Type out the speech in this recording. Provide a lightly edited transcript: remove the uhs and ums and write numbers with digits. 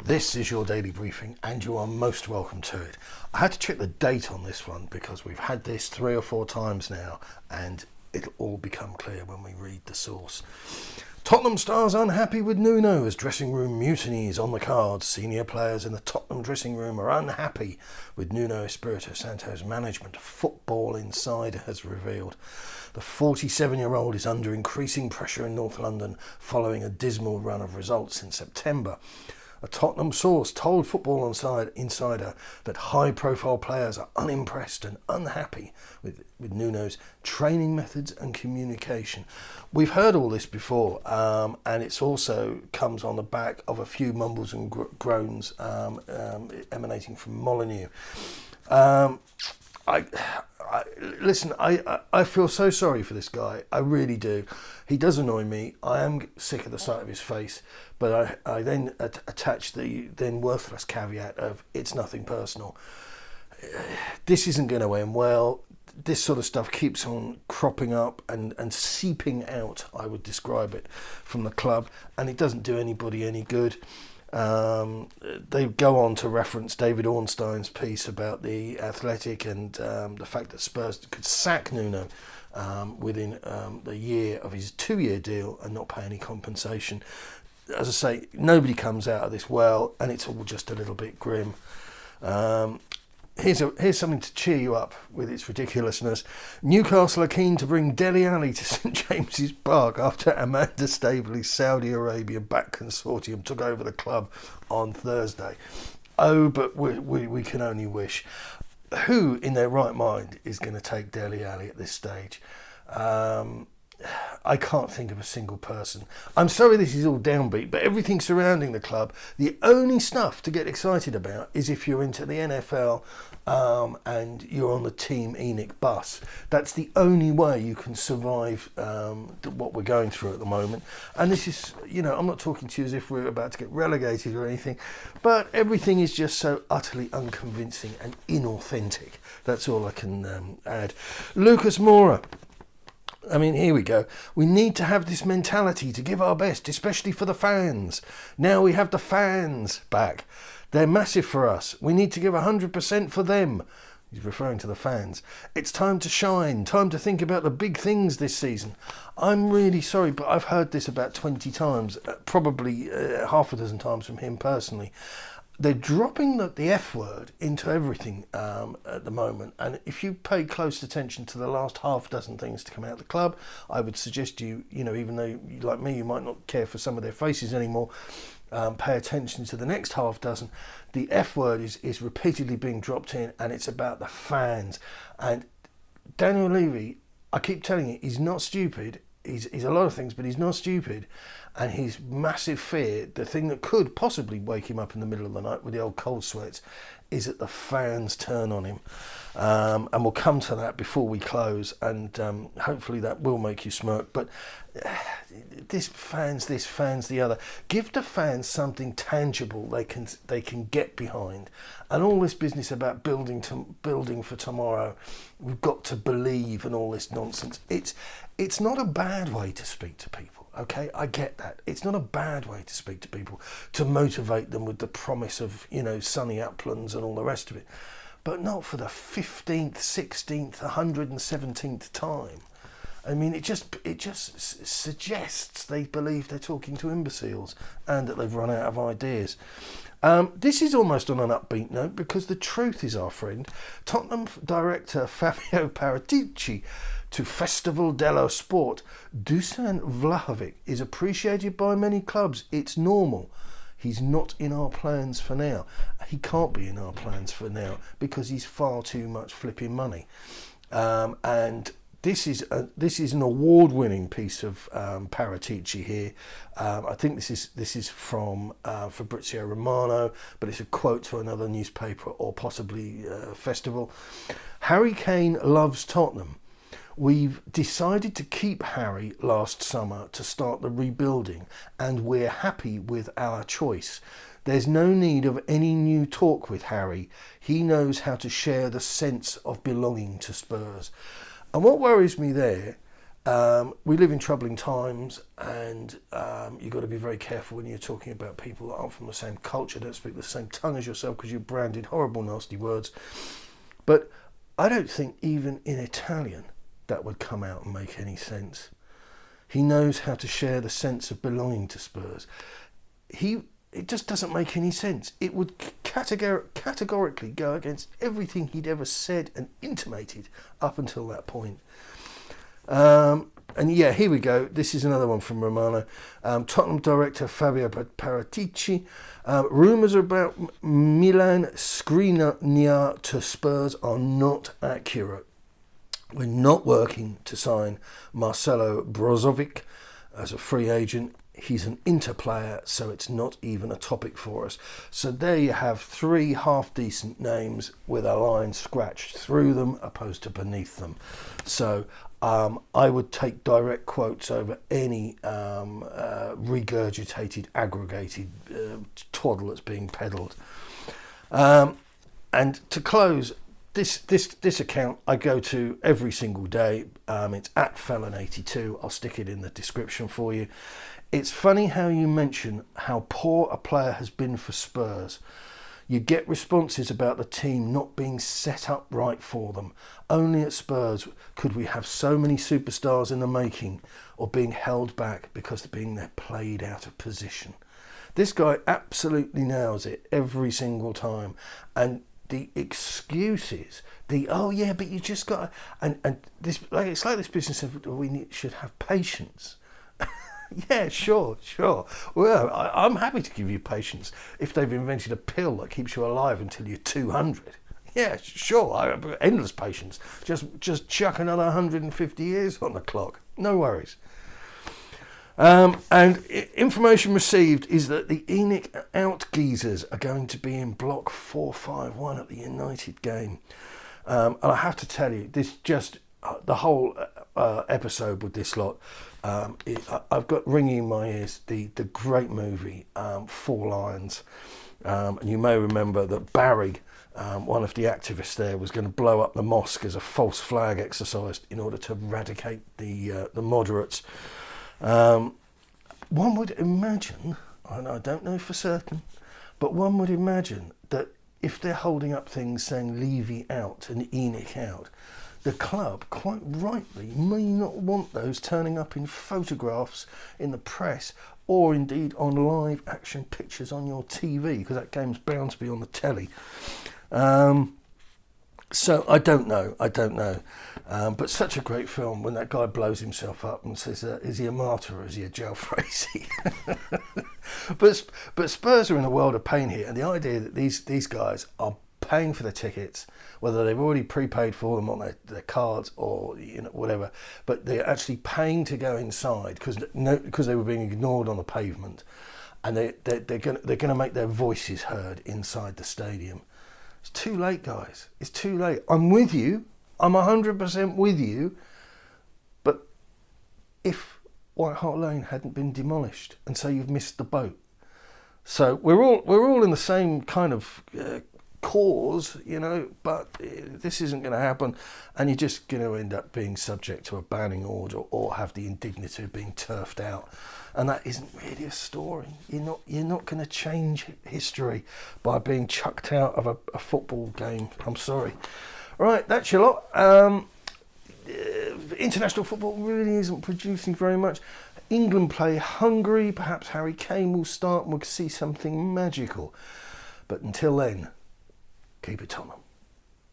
This is your daily briefing and you are most welcome to it. I had to check the date on this one because we've had this 3 or 4 times now and it'll all become clear when we read the source. Tottenham stars unhappy with Nuno as dressing room mutiny is on the cards. Senior players in the Tottenham dressing room are unhappy with Nuno Espírito Santo's management. Football Insider has revealed the 47-year-old is under increasing pressure in North London following a dismal run of results in September. A Tottenham source told Football Insider that high-profile players are unimpressed and unhappy with Nuno's training methods and communication. We've heard all this before, and it's also comes on the back of a few mumbles and groans emanating from Molineux. Listen, I feel so sorry for this guy. I really do. He does annoy me. I am sick of the sight of his face, but I then attach the then worthless caveat of it's nothing personal. This isn't going to end well. This sort of stuff keeps on cropping up and seeping out, I would describe it, from the club, and it doesn't do anybody any good. They go on to reference David Ornstein's piece about the Athletic and the fact that Spurs could sack Nuno within the year of his 2-year deal and not pay any compensation. As I say, nobody comes out of this well, and it's all just a little bit grim. Here's something to cheer you up with its ridiculousness. Newcastle are keen to bring Dele Alli to St James's Park after Amanda Staveley's Saudi Arabia-backed consortium took over the club on Thursday. Oh, but we can only wish. Who in their right mind is going to take Dele Alli at this stage? I can't think of a single person. I'm sorry this is all downbeat, but everything surrounding the club, the only stuff to get excited about is if you're into the NFL and you're on the Team ENIC bus. That's the only way you can survive what we're going through at the moment. And this is, I'm not talking to you as if we're about to get relegated or anything, but everything is just so utterly unconvincing and inauthentic. That's all I can add. Lucas Moura. Here we go. We need to have this mentality to give our best, especially for the fans. Now we have the fans back. They're massive for us. We need to give 100% for them. He's referring to the fans. It's time to shine, time to think about the big things this season. I'm really sorry, but I've heard this about 20 times, probably half a dozen times from him personally. They're dropping the F word into everything at the moment, and if you pay close attention to the last half dozen things to come out of the club, I would suggest you, even though like me, you might not care for some of their faces anymore, pay attention to the next half dozen. The F word is repeatedly being dropped in, and it's about the fans. And Daniel Levy, I keep telling you, he's not stupid. He's a lot of things, but he's not stupid. And his massive fear, the thing that could possibly wake him up in the middle of the night with the old cold sweats, is that the fans turn on him. And we'll come to that before we close, and hopefully that will make you smirk. But this fans the other. Give the fans something tangible they can get behind. And all this business about building for tomorrow, we've got to believe, and all this nonsense. It's not a bad way to speak to people. Okay, I get that. It's not a bad way to speak to people, to motivate them with the promise of, sunny uplands and all the rest of it. But not for the 15th, 16th, 117th time. It just suggests they believe they're talking to imbeciles and that they've run out of ideas. This is almost on an upbeat note because the truth is our friend. Tottenham director Fabio Paratici to Festival dello Sport. Dusan Vlahovic is appreciated by many clubs. It's normal. He's not in our plans for now. He can't be in our plans for now because he's far too much flipping money. And this is an award-winning piece of Paratici here. I think this is from Fabrizio Romano, but it's a quote to another newspaper or possibly festival. Harry Kane loves Tottenham. We've decided to keep Harry last summer to start the rebuilding, and we're happy with our choice. There's no need of any new talk with Harry. He knows how to share the sense of belonging to Spurs. And what worries me there, we live in troubling times, and you've got to be very careful when you're talking about people that aren't from the same culture, don't speak the same tongue as yourself, because you're branded horrible, nasty words. But I don't think even in Italian that would come out and make any sense. He knows how to share the sense of belonging to Spurs. It just doesn't make any sense. It would categorically go against everything he'd ever said and intimated up until that point. And yeah, here we go. This is another one from Romano. Tottenham director Fabio Paratici. Rumours about Milan Skriniar to Spurs are not accurate. We're not working to sign Marcelo Brozovic as a free agent. He's an Inter player, so it's not even a topic for us. So there you have 3 half-decent names with a line scratched through them opposed to beneath them. So I would take direct quotes over any regurgitated, aggregated twaddle that's being peddled. And to close, this account I go to every single day. It's at Felon82. I'll stick it in the description for you. It's funny how you mention how poor a player has been for Spurs. You get responses about the team not being set up right for them. Only at Spurs could we have so many superstars in the making, or being held back because they're played out of position. This guy absolutely nails it every single time. And the excuses, oh yeah, but you just got to, and this, like, it's like this business of should have patience. Yeah, sure. Well, I'm happy to give you patience if they've invented a pill that keeps you alive until you're 200. Yeah, sure, I have endless patience. Just chuck another 150 years on the clock. No worries. And information received is that the ENIC out geezers are going to be in block 451 at the United game. And I have to tell you, this just the whole episode with this lot, I've got ringing in my ears the great movie 4 Lions. And you may remember that Barry, one of the activists there, was going to blow up the mosque as a false flag exercise in order to eradicate the moderates. One would imagine, and I don't know for certain, but one would imagine that if they're holding up things saying Levy out and ENIC out, the club, quite rightly, may not want those turning up in photographs in the press, or indeed on live action pictures on your TV, because that game's bound to be on the telly. So I don't know. But such a great film when that guy blows himself up and says, is he a martyr or is he a jalfrezi? But Spurs are in a world of pain here, and the idea that these guys are paying for the tickets, whether they've already prepaid for them on their cards or whatever, but they're actually paying to go inside because they were being ignored on the pavement, and they're going to make their voices heard inside the stadium. It's too late, guys. It's too late. I'm with you. I'm 100% with you. But if White Hart Lane hadn't been demolished, and so you've missed the boat. So we're all in the same kind of cause, but this isn't going to happen, and you're just going to end up being subject to a banning order or have the indignity of being turfed out. And that isn't really a story. You're not going to change history by being chucked out of a football game. I'm sorry. Right, that's your lot. International football really isn't producing very much. England play Hungary. Perhaps Harry Kane will start and we'll see something magical. But until then, keep it Tottenham.